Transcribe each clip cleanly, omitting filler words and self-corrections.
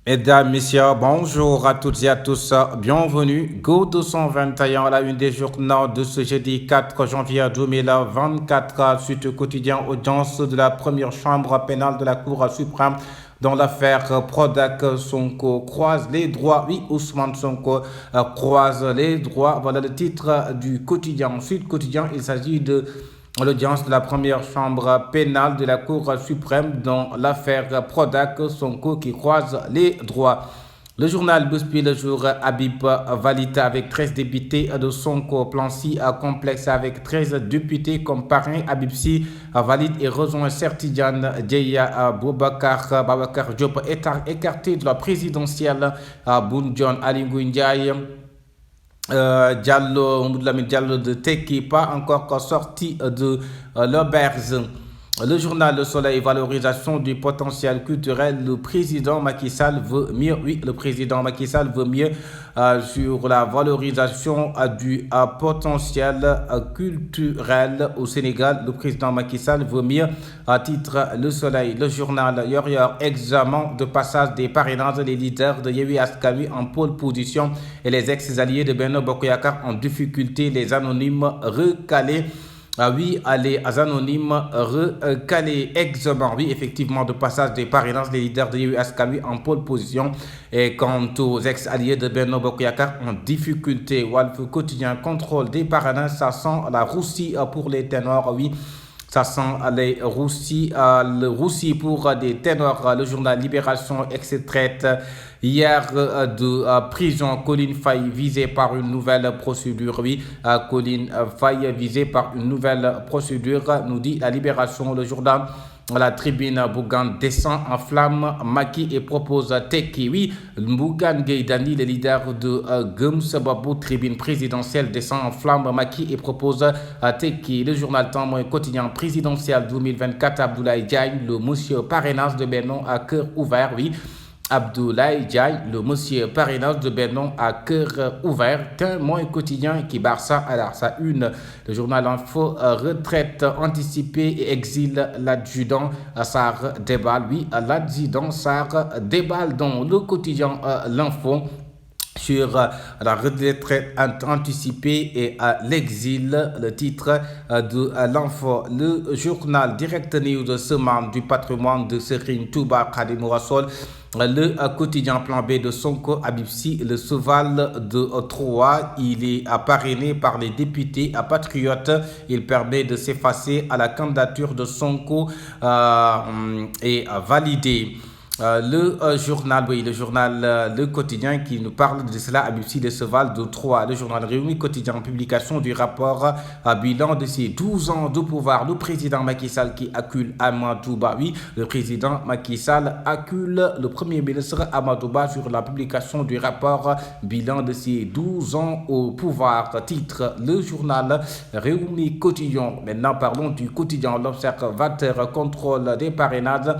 Mesdames, Messieurs, bonjour à toutes et à tous. Bienvenue. Go 221 à la une des journaux de ce jeudi 4 janvier 2024. Suite quotidien, audience de la première chambre pénale de la Cour suprême dans l'affaire Prodac. Sonko croise les droits. Oui, Ousmane Sonko croise les droits. Voilà le titre du quotidien. Suite quotidien, il s'agit de l'audience de la première chambre pénale de la Cour suprême dans l'affaire Prodac, Sonko qui croise les droits. Le journal Buspi le jour, Habib Valita avec 13 députés de Sonko, Plancy complexe avec 13 députés comme parrain. Habib Si valide et rejoint Sertidiane Djeya Babakar Diop écarté de la présidentielle. Boun Alingou Ndiaye. Diallo de Teki, pas encore sorti de l'auberge. Le journal Le Soleil, valorisation du potentiel culturel. Le président Macky Sall veut mieux. Oui, le président Macky Sall veut mieux sur la valorisation du potentiel culturel au Sénégal. Le président Macky Sall veut mieux. À titre Le Soleil, le journal Yor examen de passage des parrainages. Les leaders de Yewwi Askan Wi en pole position et les ex-alliés de Benno Bokk Yakaar en difficulté. Les anonymes recalés. Ah oui, les anonymes recalés. Examen, oui, effectivement, de passage des parrainages, les leaders de Yewwi Askan Wi en pole position. Et quant aux ex-alliés de Benno Bokk Yakaar en difficulté, Walf Quotidien, contrôle des parrainages, ça sent la roussie pour les ténors, oui. Ça sent le roussi pour des ténors. Le journal Libération extraite hier de prison. Colline Faye visée par une nouvelle procédure. Oui, Colline Faye visée par une nouvelle procédure, nous dit la Libération. Le journal La Tribune, Bougane descend en flamme Macky et propose Tekki. Oui, Bougane Gueye Dany, le leader de Gëm Sa Bopp, tribune présidentielle, descend en flamme Macky et propose Tekki. Le journal Temps quotidien présidentiel 2024, Abdoulaye Diagne, le monsieur parrainage de Benno à cœur ouvert. Oui, Abdoulaye Diagne, le monsieur parrainage de Benno à cœur ouvert. Témoin quotidien qui barre ça à sa une. Le journal Info, retraite anticipée et exil l'adjudant Sarr déballe. Oui, l'adjudant Sarr déballe dans le quotidien L'Info sur la retraite anticipée et l'exil, le titre de L'Info. Le journal Direct News, semaine du patrimoine de Serigne Touba Khadimou Rassoul. Le quotidien Plan B de Sonko, Habib Sy, le cheval de Troie. Il est parrainé par les députés patriotes. Il permet de s'effacer à la candidature de Sonko et validé. Le journal, oui, le journal Le Quotidien qui nous parle de cela, Habib Sy, le cheval de Troie. Le journal Rewmi Quotidien, publication du rapport bilan de ses 12 ans de pouvoir. Le président Macky Sall qui accule Amadou Ba. Oui, le président Macky Sall accule le premier ministre Amadou Ba sur la publication du rapport bilan de ses 12 ans au pouvoir. Titre le journal Rewmi Quotidien. Maintenant, parlons du quotidien L'Observateur, contrôle des parrainages.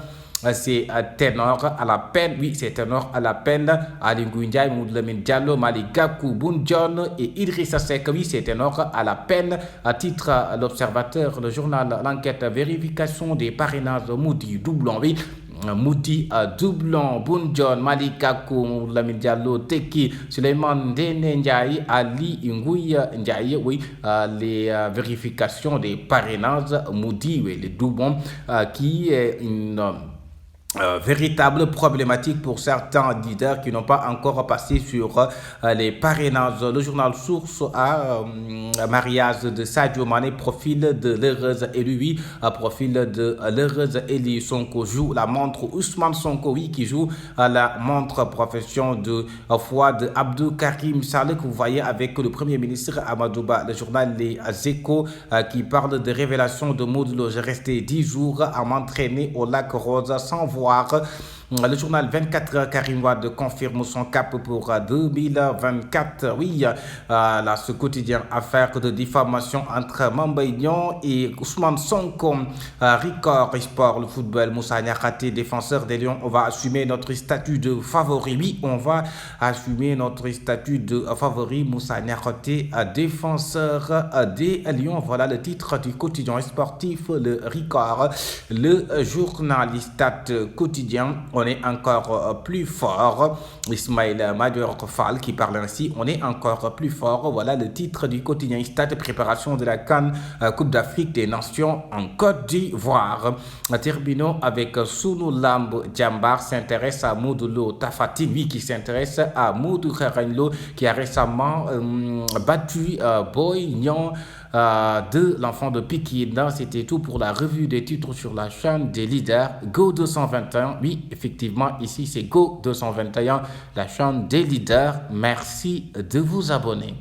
C'est ténor à la peine, oui, c'est ténor à la peine. Alingou Ndiaye, Mamadou Lamine Diallo, Malick Gakou, Boun Dionne et Idrissa Seck, oui, c'est ténor à la peine. À titre L'Observateur, le journal L'Enquête, vérification des parrainages Moudi doublon, oui. Moudi doublon, Boun Dionne, Malick Gakou, Mamadou Lamine Diallo, Tekki, Souleymane Ndéné Ndiaye, Ali Ngouille Ndiaye, oui, les vérifications des parrainages Moudi, oui, les doublons, qui est une véritable problématique pour certains leaders qui n'ont pas encore passé sur les parrainages. Le journal Source a mariage de Sadio Mané, profil de l'heureuse élue, oui, profil de l'heureuse élue. Sonko joue la montre. Ousmane Sonko, oui, qui joue la montre, profession de foi de Abdou Karim Sall, que vous voyez avec le premier ministre Amadou Ba. Le journal Les Échos qui parle de révélation de Modou Lo. J'ai resté 10 jours à m'entraîner au lac Rose sans voir. Le journal 24 heures, Karim Wade confirme son cap pour 2024. Oui, là, ce quotidien affaire de diffamation entre Mame Mbaye Niang et Ousmane Sonko. Record Sport, le football, Moussa Niakhaté, défenseur des Lions. On va assumer notre statut de favori. Oui, on va assumer notre statut de favori. Moussa Niakhaté, défenseur des Lions. Voilà le titre du quotidien sportif, le Record. Le journaliste quotidien. on est encore plus fort. Ismaël Madior Fall qui parle ainsi, on est encore plus fort. Voilà le titre du quotidien Stade, préparation de la CAN Coupe d'Afrique des Nations en Côte d'Ivoire. Terminons avec Sunu Lamb Djambar s'intéresse à Modulo Tafatine, oui, qui s'intéresse à Modou Kherenlo qui a récemment battu Boy Niang de l'enfant de Pikine. C'était tout pour la revue des titres sur la chaîne des leaders Go 221. Oui, effectivement, ici c'est Go 221, la chaîne des leaders. Merci de vous abonner.